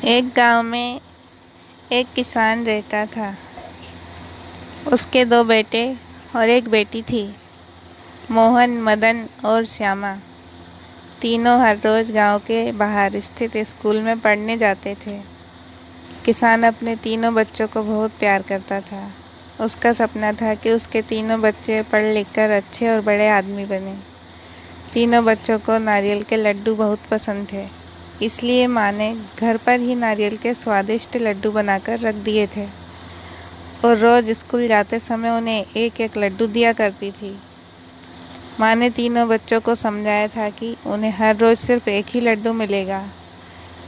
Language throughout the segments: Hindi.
एक गांव में एक किसान रहता था। उसके दो बेटे और एक बेटी थी। मोहन, मदन और श्यामा तीनों हर रोज गांव के बाहर स्थित स्कूल में पढ़ने जाते थे। किसान अपने तीनों बच्चों को बहुत प्यार करता था। उसका सपना था कि उसके तीनों बच्चे पढ़ लिख कर अच्छे और बड़े आदमी बने। तीनों बच्चों को नारियल के लड्डू बहुत पसंद थे, इसलिए माँ ने घर पर ही नारियल के स्वादिष्ट लड्डू बनाकर रख दिए थे और रोज़ स्कूल जाते समय उन्हें एक एक लड्डू दिया करती थी। माँ ने तीनों बच्चों को समझाया था कि उन्हें हर रोज़ सिर्फ एक ही लड्डू मिलेगा।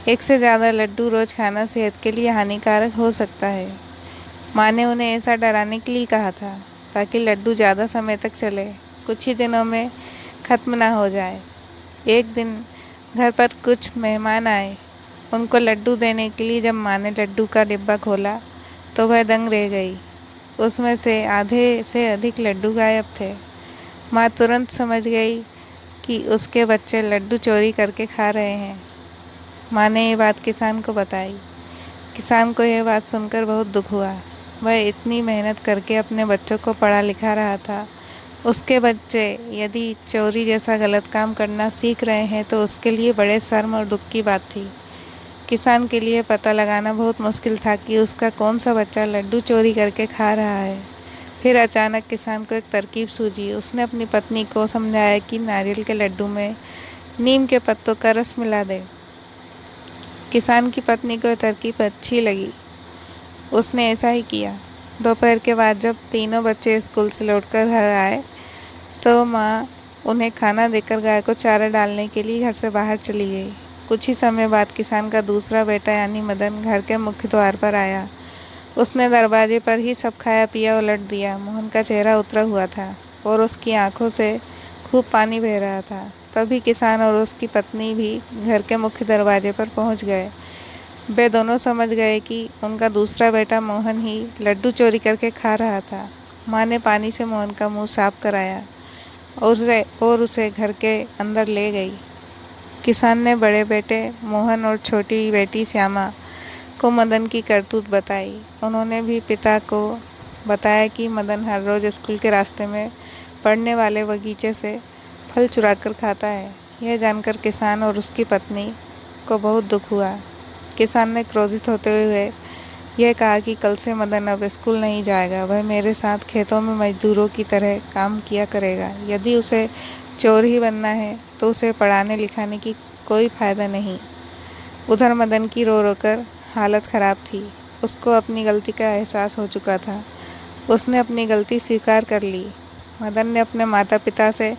एक से ज़्यादा लड्डू रोज़ खाना सेहत के लिए हानिकारक हो सकता है। माँ ने उन्हें ऐसा डराने के लिए कहा था ताकि लड्डू ज़्यादा समय तक चले, कुछ ही दिनों में ख़त्म ना हो जाए। एक दिन घर पर कुछ मेहमान आए। उनको लड्डू देने के लिए जब माँ ने लड्डू का डिब्बा खोला तो वह दंग रह गई। उसमें से आधे से अधिक लड्डू गायब थे। माँ तुरंत समझ गई कि उसके बच्चे लड्डू चोरी करके खा रहे हैं। माँ ने ये बात किसान को बताई। किसान को यह बात सुनकर बहुत दुख हुआ। वह इतनी मेहनत करके अपने बच्चों को पढ़ा लिखा रहा था। उसके बच्चे यदि चोरी जैसा गलत काम करना सीख रहे हैं तो उसके लिए बड़े शर्म और दुख की बात थी। किसान के लिए पता लगाना बहुत मुश्किल था कि उसका कौन सा बच्चा लड्डू चोरी करके खा रहा है। फिर अचानक किसान को एक तरकीब सूझी। उसने अपनी पत्नी को समझाया कि नारियल के लड्डू में नीम के पत्तों का रस मिला दे। किसान की पत्नी को यह तरकीब अच्छी लगी। उसने ऐसा ही किया। दोपहर के बाद जब तीनों बच्चे स्कूल से लौटकर घर आए तो माँ उन्हें खाना देकर गाय को चारा डालने के लिए घर से बाहर चली गई। कुछ ही समय बाद किसान का दूसरा बेटा यानी मदन घर के मुख्य द्वार पर आया। उसने दरवाजे पर ही सब खाया पिया उलट दिया। मोहन का चेहरा उतरा हुआ था और उसकी आंखों से खूब पानी बह रहा था। तभी किसान और उसकी पत्नी भी घर के मुख्य दरवाजे पर पहुंच गए। वे दोनों समझ गए कि उनका दूसरा बेटा मोहन ही लड्डू चोरी करके खा रहा था। माँ ने पानी से मोहन का मुंह साफ कराया और उसे घर के अंदर ले गई। किसान ने बड़े बेटे मोहन और छोटी बेटी श्यामा को मदन की करतूत बताई। उन्होंने भी पिता को बताया कि मदन हर रोज़ स्कूल के रास्ते में पड़ने वाले बगीचे से फल चुराकर खाता है। यह जानकर किसान और उसकी पत्नी को बहुत दुख हुआ। किसान ने क्रोधित होते हुए यह कहा कि कल से मदन अब स्कूल नहीं जाएगा। वह मेरे साथ खेतों में मजदूरों की तरह काम किया करेगा। यदि उसे चोर ही बनना है तो उसे पढ़ाने लिखाने की कोई फ़ायदा नहीं। उधर मदन की रो रो कर हालत ख़राब थी। उसको अपनी गलती का एहसास हो चुका था। उसने अपनी गलती स्वीकार कर ली। मदन ने अपने माता पिता से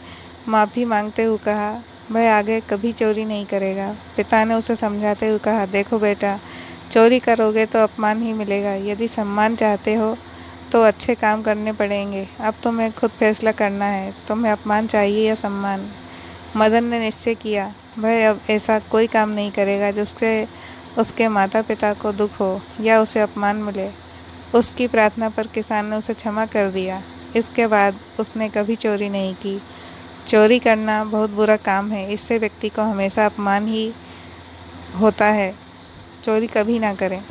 माफ़ी मांगते हुए कहा वह आगे कभी चोरी नहीं करेगा। पिता ने उसे समझाते हुए कहा, देखो बेटा, चोरी करोगे तो अपमान ही मिलेगा। यदि सम्मान चाहते हो तो अच्छे काम करने पड़ेंगे। अब तुम्हें खुद फैसला करना है, तुम्हें अपमान चाहिए या सम्मान। मदन ने निश्चय किया वह अब ऐसा कोई काम नहीं करेगा जिससे उसके माता पिता को दुख हो या उसे अपमान मिले। उसकी प्रार्थना पर किसान ने उसे क्षमा कर दिया। इसके बाद उसने कभी चोरी नहीं की। चोरी करना बहुत बुरा काम है। इससे व्यक्ति को हमेशा अपमान ही होता है। चोरी कभी ना करें।